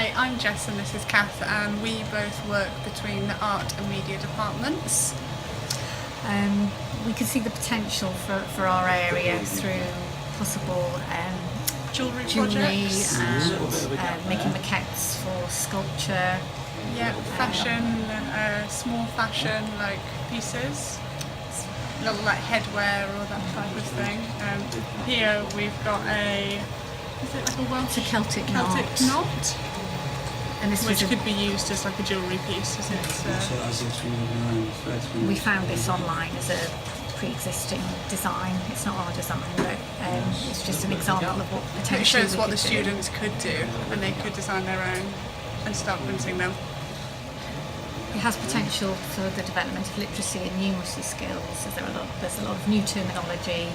Hi, I'm Jess and this is Kath, and we both work between the art and media departments. We can see the potential for our area through possible Jewellery jewellery projects. and making maquettes for sculpture. Yeah, fashion, small fashion like pieces, little like headwear or that type of thing. Here we've got is it like a Welsh? It's a Celtic Celtic knot? And this Which was could be used as like a jewellery piece, isn't it? we found this online as a pre-existing design. It's not our design, but it's just an example of what potentially It shows we what could the do. students could do, and they could design their own and start printing them. It has potential for the development of literacy and numeracy skills, as there's a lot of new terminology,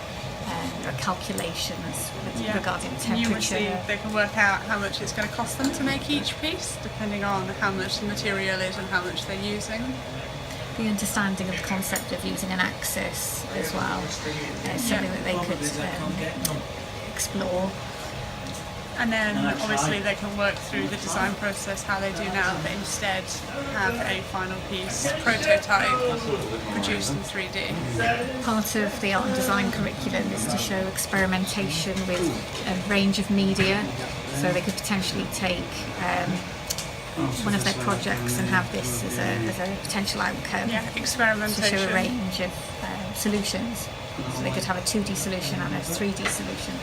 there are calculations regarding temperature. Numeracy, they can work out how much it's going to cost them to make each piece, depending on how much the material is and how much they're using. The understanding of the concept of using an axis as well, something that they could explore. And then obviously they can work through the design process how they do now, but instead have a final piece, prototype, produced in 3D. Part of the art and design curriculum is to show experimentation with a range of media, so they could potentially take one of their projects and have this as a potential outcome. Yeah, experimentation. To show a range of solutions. So they could have a 2D solution and a 3D solution.